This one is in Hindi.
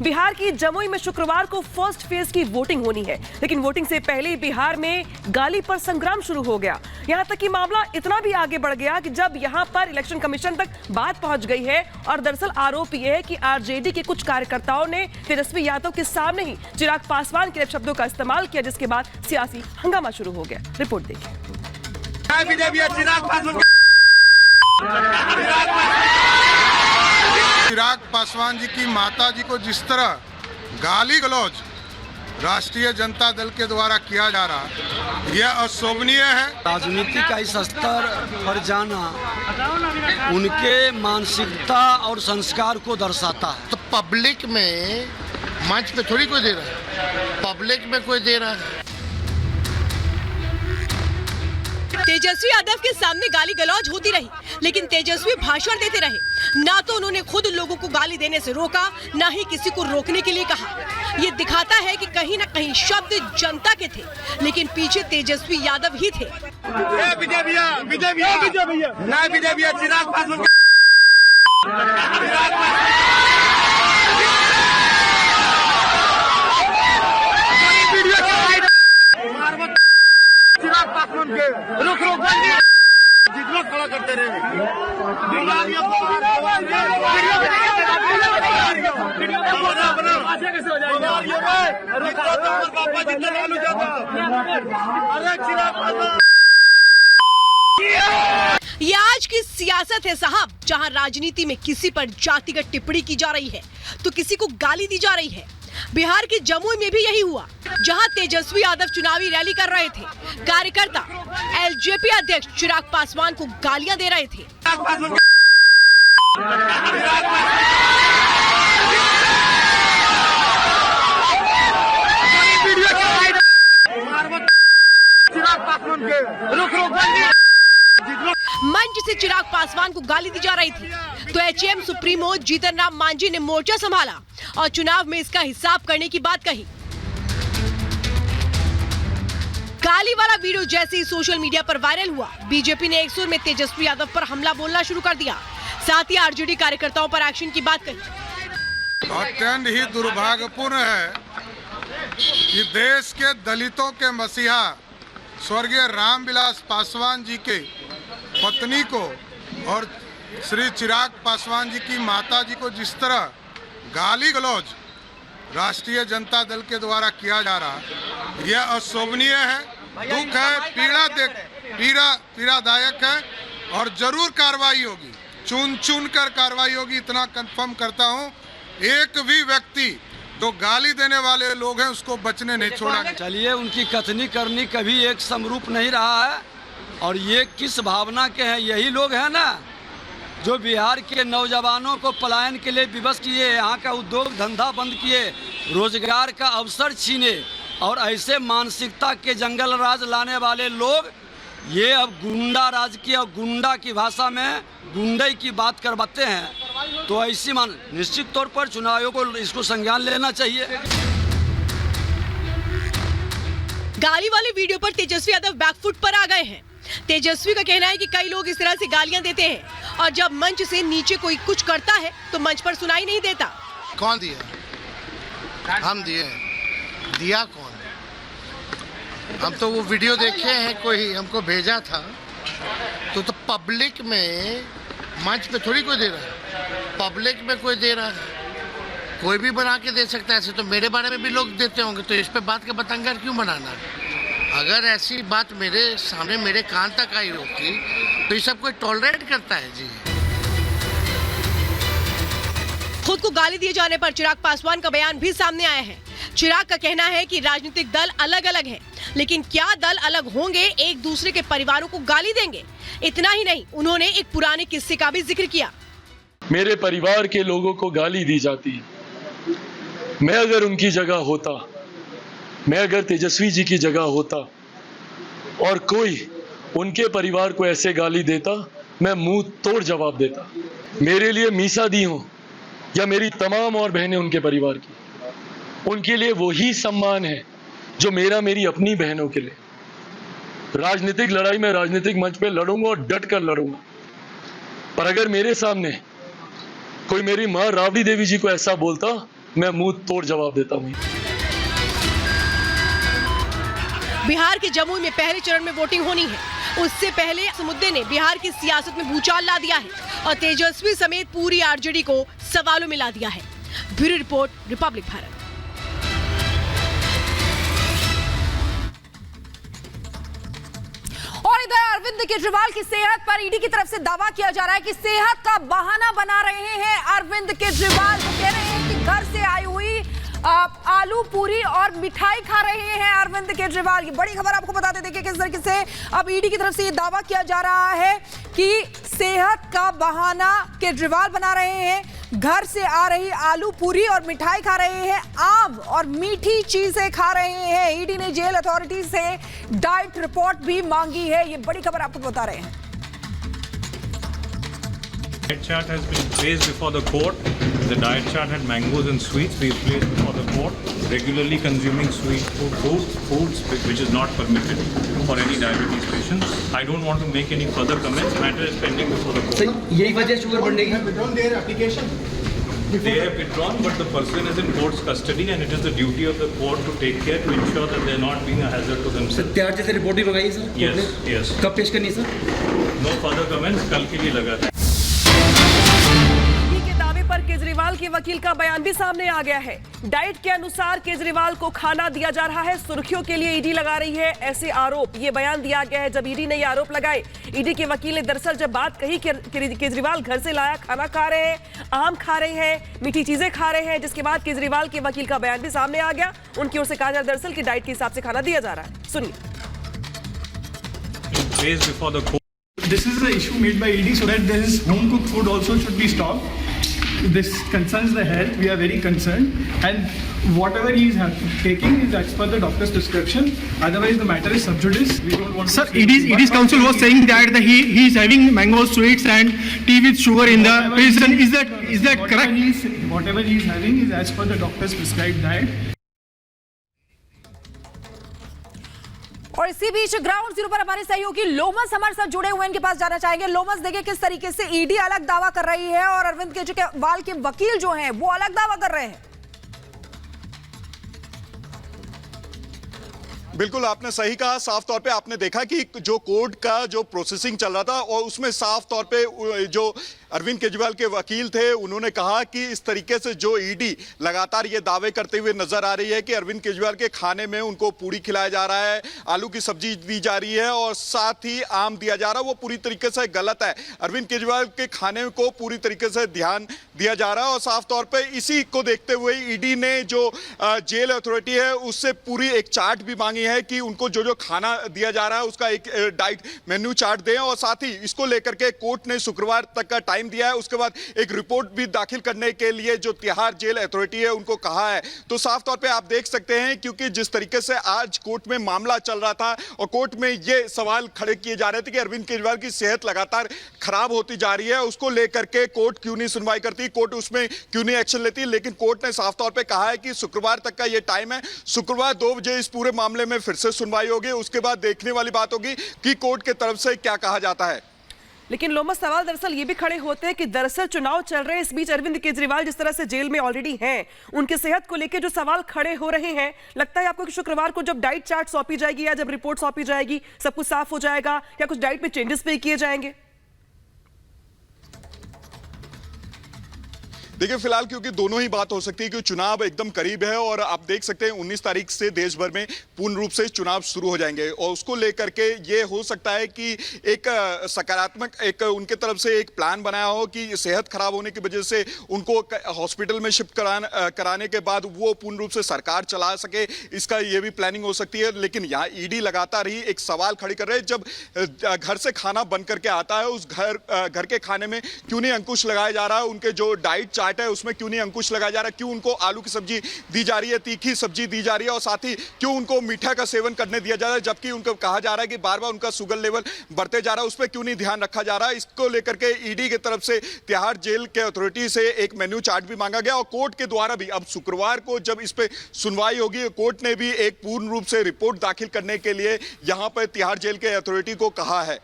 बिहार की जमुई में शुक्रवार को फर्स्ट फेज की वोटिंग होनी है, लेकिन वोटिंग से पहले बिहार में गाली पर संग्राम शुरू हो गया। यहां तक कि मामला इतना भी आगे बढ़ गया कि जब यहां पर इलेक्शन कमीशन तक बात पहुंच गई है और दरअसल आरोप यह है कि आरजेडी के कुछ कार्यकर्ताओं ने तेजस्वी यादव के सामने ही चिराग पासवान के शब्दों का इस्तेमाल किया, जिसके बाद सियासी हंगामा शुरू हो गया। रिपोर्ट देखिए। चिराग पासवान जी की माता जी को जिस तरह गाली गलौज राष्ट्रीय जनता दल के द्वारा किया जा रहा, यह अशोभनीय है। राजनीति का इस स्तर पर जाना उनके मानसिकता और संस्कार को दर्शाता है। तो पब्लिक में मंच पे थोड़ी कोई दे रहा है, पब्लिक में कोई दे रहा है। तेजस्वी यादव के सामने गाली गलौज होती रही, लेकिन तेजस्वी भाषण देते रहे। ना तो उन्होंने खुद लोगों को गाली देने से रोका, ना ही किसी को रोकने के लिए कहा। ये दिखाता है कि कहीं ना कहीं शब्द जनता के थे, लेकिन पीछे तेजस्वी यादव ही थे। रुक जितना खड़ा करते रहे ये आज की सियासत है साहब, जहां राजनीति में किसी पर जातिगत टिप्पणी की जा रही है तो किसी को गाली दी जा रही है। बिहार के जमुई में भी यही हुआ, जहां तेजस्वी यादव चुनावी रैली कर रहे थे। कार्यकर्ता एलजेपी अध्यक्ष चिराग पासवान को गालियां दे रहे थे। मंच से चिराग पासवान को गाली दी जा रही थी, तो एचएम सुप्रीमो जीतन राम मांझी ने मोर्चा संभाला और चुनाव में इसका हिसाब करने की बात कही। गाली वाला वीडियो जैसे ही सोशल मीडिया पर वायरल हुआ, बीजेपी ने एक सुर में तेजस्वी यादव पर हमला बोलना शुरू कर दिया। साथ ही आरजेडी कार्यकर्ताओं पर एक्शन की बात कही। अत्यंत ही दुर्भाग्यपूर्ण है कि देश के दलितों के मसीहा स्वर्गीय रामविलास पासवान जी के पत्नी को और श्री चिराग पासवान जी की माता जी को जिस तरह गाली गलौज राष्ट्रीय जनता दल के द्वारा किया जा रहा, यह अशोभनीय है, दुख है, पीड़ादायक है और जरूर कार्रवाई होगी, चुन कर कार्रवाई होगी। इतना कंफर्म करता हूं, एक भी व्यक्ति तो गाली देने वाले लोग हैं उसको बचने नहीं छोड़ा। चलिए, उनकी कथनी करनी कभी एक समरूप नहीं रहा है और ये किस भावना के हैं? यही लोग हैं ना जो बिहार के नौजवानों को पलायन के लिए विवश किए, यहाँ का उद्योग धंधा बंद किए, रोजगार का अवसर छीने और ऐसे मानसिकता के जंगल राज लाने वाले लोग ये अब गुंडा राज की और गुंडा की भाषा में गुंडे की बात करवाते हैं। तो ऐसी निश्चित तौर पर चुनाव आयोग को इसको संज्ञान लेना चाहिए। गाली वाले वीडियो पर तेजस्वी यादव बैकफुट पर आ गए हैं। तेजस्वी का कहना है कि कई लोग इस तरह से गालियां देते हैं और जब मंच से नीचे कोई कुछ करता है तो मंच पर सुनाई नहीं देता। कौन दिया? हम दिए। दिया कौन? हम तो वो वीडियो देखे हैं, कोई हमको भेजा था। तो पब्लिक में मंच पे थोड़ी कोई दे रहा है, पब्लिक में कोई दे रहा है। कोई भी बना के दे सकता है। ऐसे तो मेरे बारे में भी लोग देते होंगे, तो इस पे बात का बतंगड़ क्यों बनाना? अगर ऐसी बात मेरे सामने मेरे कान तक आई होती तो ये सब कोई टॉलरेट करता है जी। खुद को गाली दिए जाने पर चिराग पासवान का बयान भी सामने आया है। चिराग का कहना है कि राजनीतिक दल अलग अलग हैं, लेकिन क्या दल अलग होंगे एक दूसरे के परिवारों को गाली देंगे? इतना ही नहीं, उन्होंने एक पुराने किस्से का भी जिक्र किया। मेरे परिवार के लोगों को गाली दी जाती है। मैं अगर उनकी जगह होता, मैं अगर तेजस्वी जी की जगह होता और कोई उनके परिवार को ऐसे गाली देता, मैं मुंह तोड़ जवाब देता। मेरे लिए मीसा दी हो या मेरी तमाम और बहनें उनके परिवार की, उनके लिए वही सम्मान है जो मेरा मेरी अपनी बहनों के लिए। राजनीतिक लड़ाई में राजनीतिक मंच पे लड़ूंगा और डट कर लड़ूंगा, पर अगर मेरे सामने कोई मेरी माँ राबड़ी देवी जी को ऐसा बोलता मैं मुंह तोड़ जवाब देता हूँ। बिहार के जमुई में पहले चरण में वोटिंग होनी है। उससे पहले इस मुद्दे ने बिहार की सियासत में भूचाल ला दिया है और तेजस्वी समेत पूरी आरजेडी को सवालों में ला दिया है। Bureau report, Republic Bharat. और इधर अरविंद केजरीवाल की सेहत पर ईडी की तरफ से दावा किया जा रहा है कि सेहत का बहाना बना रहे हैं अरविंद केजरीवाल। वो कह रहे हैं कि घर से आई हुई आलू पूरी और मिठाई खा रहे हैं अरविंद केजरीवाल। ये बड़ी खबर आपको बताते, देखिए किस तरीके से अब ईडी की तरफ से ये दावा किया जा रहा है कि सेहत का बहाना केजरीवाल बना रहे हैं। घर से आ रही आलू पूरी और मिठाई खा रहे हैं, आम और मीठी चीजें खा रहे हैं। ईडी ने जेल अथॉरिटी से डाइट रिपोर्ट भी मांगी है। ये बड़ी खबर आपको बता रहे हैं। Diet chart has been placed before the court. The diet chart had mangoes and sweets. We placed before the court. Regularly consuming sweet foods, which is not permitted for any diabetes patients. I don't want to make any further comments. Matter is pending before the court. यही वजह शुगर बढ़ने की। They have withdrawn, but the person is in court's custody, and it is the duty of the court to take care to ensure that they are not being a hazard to themselves. त्यार जैसे रिपोर्ट भी मंगाई सर? Yes, yes. कब पेश करनी सर? No further comments. कल के लिए लगा है। पर केजरीवाल के वकील का बयान भी सामने आ गया है। डाइट के अनुसार केजरीवाल को खाना दिया जा रहा है। सुर्खियों के लिए ईडी लगा रही है ऐसे आरोप। ये बयान दिया गया है जब ईडी ने ये आरोप लगाए। ईडी के वकील ने दरअसल जब बात कही कि केजरीवाल घर से लाया खाना खा रहे हैं, आम खा रहे हैं, मीठी चीजें खा रहे हैं, जिसके बाद केजरीवाल के वकील का बयान भी सामने आ गया। उनकी ओर से कहा जा दरअसल कि डाइट के हिसाब से खाना दिया जा रहा है। सुनिए। This is the issue made by ED so that this home cooked food also should be stopped. This concerns the health. We are very concerned, and whatever he is taking is as per the doctor's prescription. Otherwise, the matter is sub judice. We don't want. Sir, ED's counsel was saying that he is having mango sweets and tea with sugar in the prison. Is that correct? Whatever he is having is as per the doctor's prescribed diet. और इसी बीच ग्राउंड जीरो पर हमारे सहयोगी लोमस हमारे साथ जुड़े हुए हैं, इनके पास जाना चाहेंगे। लोमस, देखिए किस तरीके से ईडी अलग दावा कर रही है और अरविंद केजरीवाल के वकील जो हैं वो अलग दावा कर रहे हैं। बिल्कुल आपने सही कहा। साफ तौर पे आपने देखा कि जो कोर्ट का जो प्रोसेसिंग चल रहा था और उसमें साफ तौर पे जो अरविंद केजरीवाल के वकील थे उन्होंने कहा कि इस तरीके से जो ईडी लगातार ये दावे करते हुए नजर आ रही है कि अरविंद केजरीवाल के खाने में उनको पूरी खिलाया जा रहा है, आलू की सब्जी दी जा रही है और साथ ही आम दिया जा रहा है, वो पूरी तरीके से गलत है। अरविंद केजरीवाल के खाने को पूरी तरीके से ध्यान दिया जा रहा है और साफ तौर पर इसी को देखते हुए ईडी ने जो जेल अथॉरिटी है उससे पूरी एक चार्ट भी मांगी है कि उनको जो जो खाना दिया जा रहा है उसका एक डाइट मेन्यू चार्ट दें और साथ ही इसको लेकर के कोर्ट ने शुक्रवार तक का टाइम दिया है। उसके बाद एक रिपोर्ट भी दाखिल करने के लिए जो तिहाड़ जेल अथॉरिटी है उनको कहा है। तो साफ तौर पे आप देख सकते हैं क्योंकि जिस तरीके से आज कोर्ट में मामला चल रहा था और कोर्ट में ये सवाल खड़े किए जा रहे थे कि अरविंद केजरीवाल की सेहत लगातार खराब होती जा रही है, उसको लेकर के कोर्ट क्यों नहीं सुनवाई करती, कोर्ट उसमें क्यों नहीं एक्शन लेती। लेकिन कोर्ट ने साफ तौर पर कहा है कि शुक्रवार तक का ये टाइम है, शुक्रवार 2 बजे इस पूरे मामले में फिर से सुनवाई होगी। उसके बाद देखने वाली बात होगी कि कोर्ट की तरफ से क्या कहा जाता है। लेकिन लोमस, सवाल दरअसल ये भी खड़े होते हैं कि दरअसल चुनाव चल रहे हैं, इस बीच अरविंद केजरीवाल जिस तरह से जेल में ऑलरेडी हैं, उनकी सेहत को लेकर जो सवाल खड़े हो रहे हैं, लगता है आपको कि शुक्रवार को जब डाइट चार्ट सौंपी जाएगी या जब रिपोर्ट सौंपी जाएगी सब कुछ साफ हो जाएगा या कुछ डाइट में चेंजेस भी किए जाएंगे? देखिए फिलहाल क्योंकि दोनों ही बात हो सकती है कि चुनाव एकदम करीब है और आप देख सकते हैं 19 तारीख से देश भर में पूर्ण रूप से चुनाव शुरू हो जाएंगे और उसको लेकर के ये हो सकता है कि एक सकारात्मक एक उनके तरफ से एक प्लान बनाया हो कि सेहत खराब होने की वजह से उनको हॉस्पिटल में शिफ्ट कराने के बाद वो पूर्ण रूप से सरकार चला सके, इसका ये भी प्लानिंग हो सकती है। लेकिन यहाँ ईडी लगातार ही एक सवाल खड़ी कर रहे हैं, जब घर से खाना बन करके आता है उस घर के खाने में क्यों नहीं अंकुश लगाया जा रहा है, उनके जो डाइट चार्ट है उसमें क्यों नहीं अंकुश लगाया जा रहा है, क्यों उनको आलू की सब्जी दी जा रही है, तीखी सब्जी दी जा रही है और साथ ही क्यों उनको मीठा का सेवन करने दिया जा रहा है, जबकि उनको कहा जा रहा है कि बार बार उनका शुगर लेवल बढ़ते जा रहा है, उस पर क्यों नहीं ध्यान रखा जा रहा है। इसको लेकर के ईडी की तरफ से तिहाड़ जेल के अथॉरिटी से एक मेन्यू चार्ट भी मांगा गया और कोर्ट के द्वारा भी अब शुक्रवार को जब इस पे सुनवाई होगी कोर्ट ने भी एक पूर्ण रूप से रिपोर्ट दाखिल करने के लिए यहां पर तिहाड़ जेल के अथॉरिटी को कहा है।